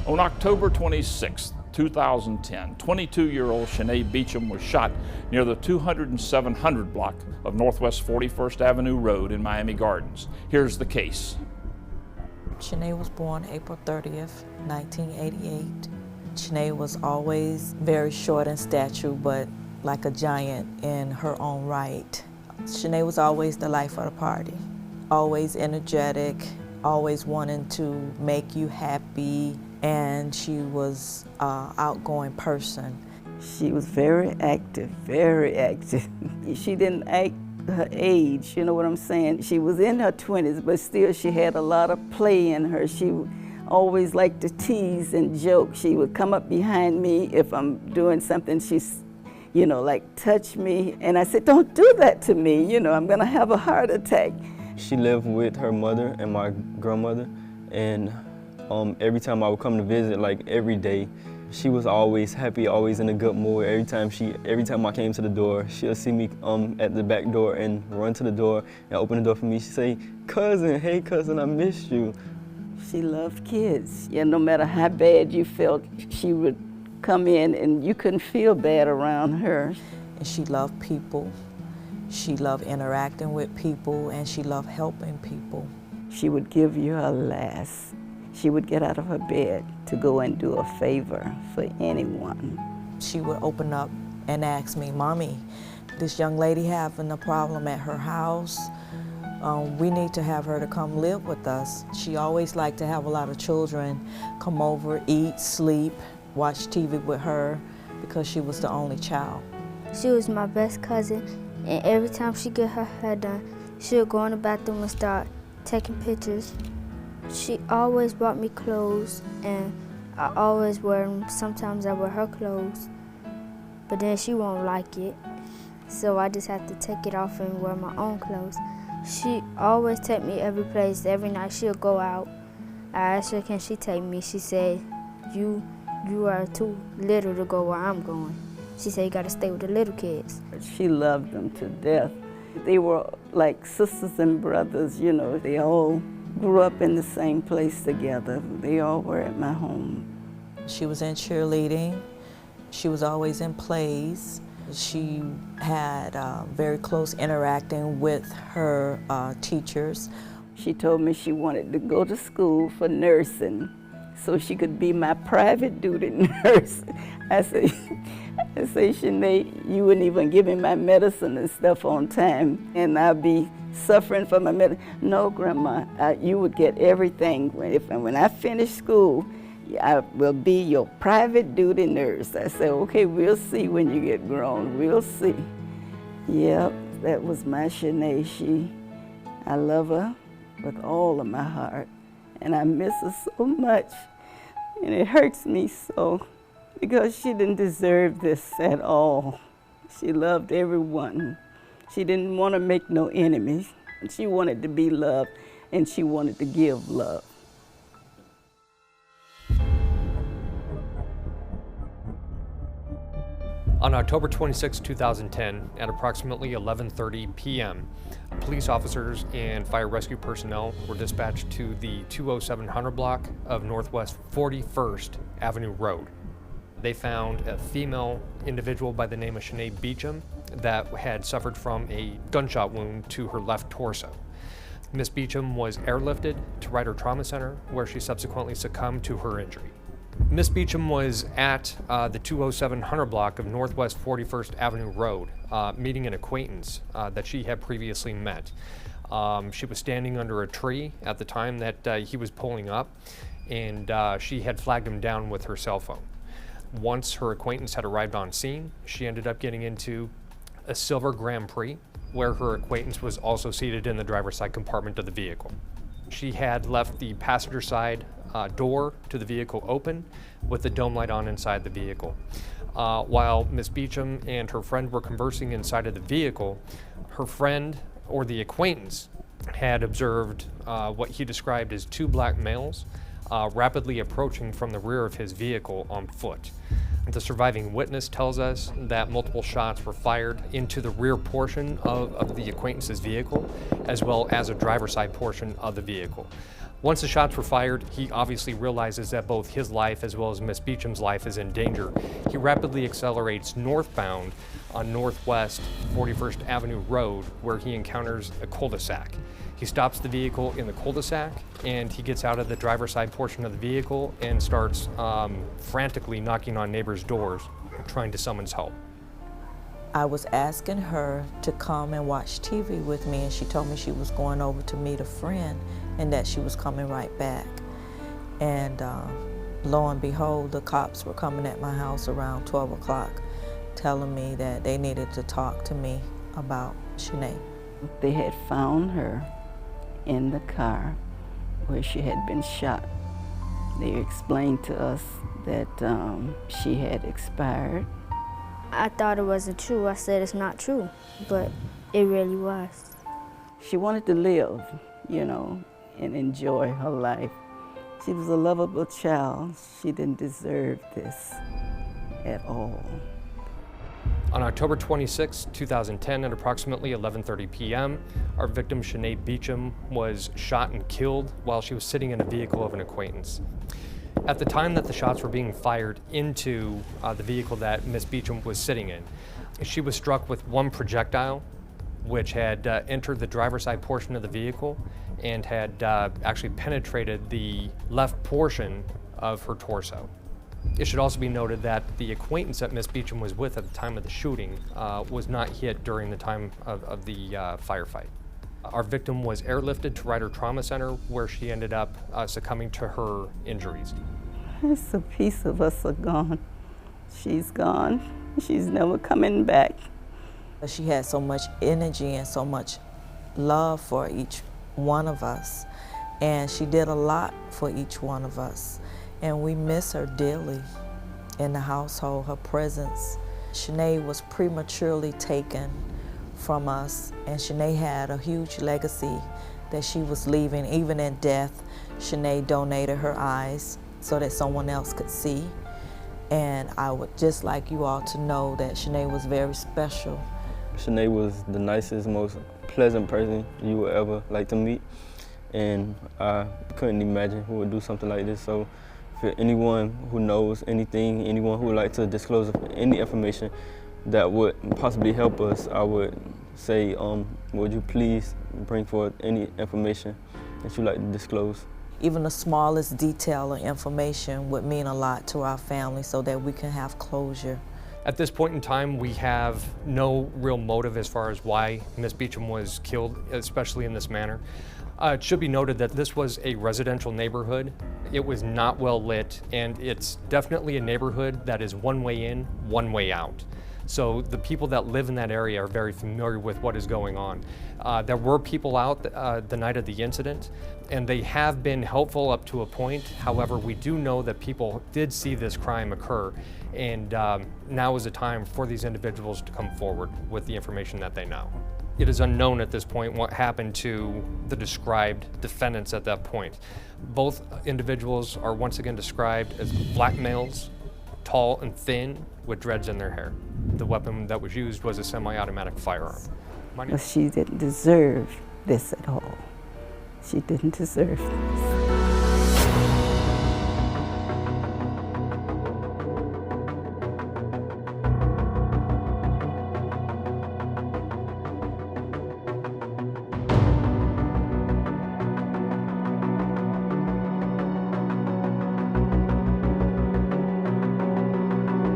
On October 26, 2010, 22-year-old Shanae Beacham was shot near the 200 and 700 block of Northwest 41st Avenue Road in Miami Gardens. Here's the case. Shanae was born April 30th, 1988. Shanae was always very short in stature, but like a giant in her own right. Shanae was always the life of the party, always energetic, always wanting to make you happy, and she was an outgoing person. She was very active, very active. She didn't act her age, you know what I'm saying? She was in her 20s, but still she had a lot of play in her. She always liked to tease and joke. She would come up behind me if I'm doing something, she's, you know, like touch me. And I said, don't do that to me, you know, I'm gonna have a heart attack. She lived with her mother and my grandmother, and every time I would come to visit, like every day, she was always happy, always in a good mood. Every time I came to the door, she'll see me at the back door and run to the door and open the door for me. She'd say, "Cousin, hey cousin, I missed you." She loved kids. Yeah, no matter how bad you felt, she would come in and you couldn't feel bad around her. And she loved people. She loved interacting with people, and she loved helping people. She would give you her last. She would get out of her bed to go and do a favor for anyone. She would open up and ask me, "Mommy, this young lady having a problem at her house. We need to have her to come live with us." She always liked to have a lot of children come over, eat, sleep, watch TV with her, because she was the only child. She was my best cousin, and every time she get her hair done, she would go in the bathroom and start taking pictures. She always bought me clothes, and I always wear them. Sometimes I wear her clothes, but then she won't like it, so I just have to take it off and wear my own clothes. She always take me every place. Every night she'll go out. I asked her, can she take me? She said, you are too little to go where I'm going. She said, you gotta stay with the little kids. She loved them to death. They were like sisters and brothers, you know. They all grew up in the same place together. They all were at my home. She was in cheerleading. She was always in plays. She had very close interacting with her teachers. She told me she wanted to go to school for nursing so she could be my private duty nurse. I say, Shanae, you wouldn't even give me my medicine and stuff on time, and I'd be suffering for my medicine. No, Grandma, you would get everything. When I finish school, I will be your private duty nurse. I said, okay, we'll see when you get grown, we'll see. Yep, that was my Shanae. I love her with all of my heart, and I miss her so much, and it hurts me so, because she didn't deserve this at all. She loved everyone. She didn't want to make no enemies. She wanted to be loved, and she wanted to give love. On October 26, 2010, at approximately 11:30 p.m., police officers and fire rescue personnel were dispatched to the 20700 block of Northwest 41st Avenue Road. They found a female individual by the name of Shanae Beacham that had suffered from a gunshot wound to her left torso. Miss Beacham was airlifted to Rodger Trauma Center, where she subsequently succumbed to her injury. Miss Beacham was at the 20700 block of Northwest 41st Avenue Road, meeting an acquaintance that she had previously met. She was standing under a tree at the time that he was pulling up, and she had flagged him down with her cell phone. Once her acquaintance had arrived on scene, she ended up getting into a silver Grand Prix, where her acquaintance was also seated in the driver's side compartment of the vehicle. She had left the passenger side door to the vehicle open with the dome light on inside the vehicle. While Miss Beacham and her friend were conversing inside of the vehicle, her friend, or the acquaintance, had observed what he described as two black males rapidly approaching from the rear of his vehicle on foot. The surviving witness tells us that multiple shots were fired into the rear portion of the acquaintance's vehicle, as well as a driver's side portion of the vehicle. Once the shots were fired, he obviously realizes that both his life as well as Miss Beacham's life is in danger. He rapidly accelerates northbound on Northwest 41st Avenue Road, where he encounters a cul-de-sac. He stops the vehicle in the cul-de-sac, and he gets out of the driver's side portion of the vehicle and starts frantically knocking on neighbors' doors, trying to summons help. I was asking her to come and watch TV with me, and she told me she was going over to meet a friend and that she was coming right back. And lo and behold, the cops were coming at my house around 12 o'clock, telling me that they needed to talk to me about Shanae. They had found her in the car where she had been shot. They explained to us that she had expired. I thought it wasn't true. I said it's not true, but it really was. She wanted to live, you know, and enjoy her life. She was a lovable child. She didn't deserve this at all. On October 26, 2010, at approximately 11:30 p.m., our victim, Shanae Beacham, was shot and killed while she was sitting in a vehicle of an acquaintance. At the time that the shots were being fired into the vehicle that Miss Beacham was sitting in, she was struck with one projectile, which had entered the driver's side portion of the vehicle and had actually penetrated the left portion of her torso. It should also be noted that the acquaintance that Miss Beacham was with at the time of the shooting was not hit during the time of the firefight. Our victim was airlifted to Rodger Trauma Center, where she ended up succumbing to her injuries. It's a piece of us are gone. She's gone. She's never coming back. She had so much energy and so much love for each one of us, and she did a lot for each one of us. And we miss her dearly in the household, her presence. Shanae was prematurely taken from us, and Shanae had a huge legacy that she was leaving. Even in death, Shanae donated her eyes so that someone else could see. And I would just like you all to know that Shanae was very special. Shanae was the nicest, most pleasant person you would ever like to meet, and I couldn't imagine who would do something like this. So for anyone who knows anything, anyone who would like to disclose any information that would possibly help us, I would say, would you please bring forth any information that you'd like to disclose? Even the smallest detail or information would mean a lot to our family so that we can have closure. At this point in time, we have no real motive as far as why Miss Beacham was killed, especially in this manner. It should be noted that this was a residential neighborhood. It was not well lit, and it's definitely a neighborhood that is one way in, one way out. So the people that live in that area are very familiar with what is going on. There were people out the night of the incident, and they have been helpful up to a point. However, we do know that people did see this crime occur, and now is the time for these individuals to come forward with the information that they know. It is unknown at this point what happened to the described defendants at that point. Both individuals are once again described as black males, tall and thin, with dreads in their hair. The weapon that was used was a semi-automatic firearm. But she didn't deserve this at all. She didn't deserve this.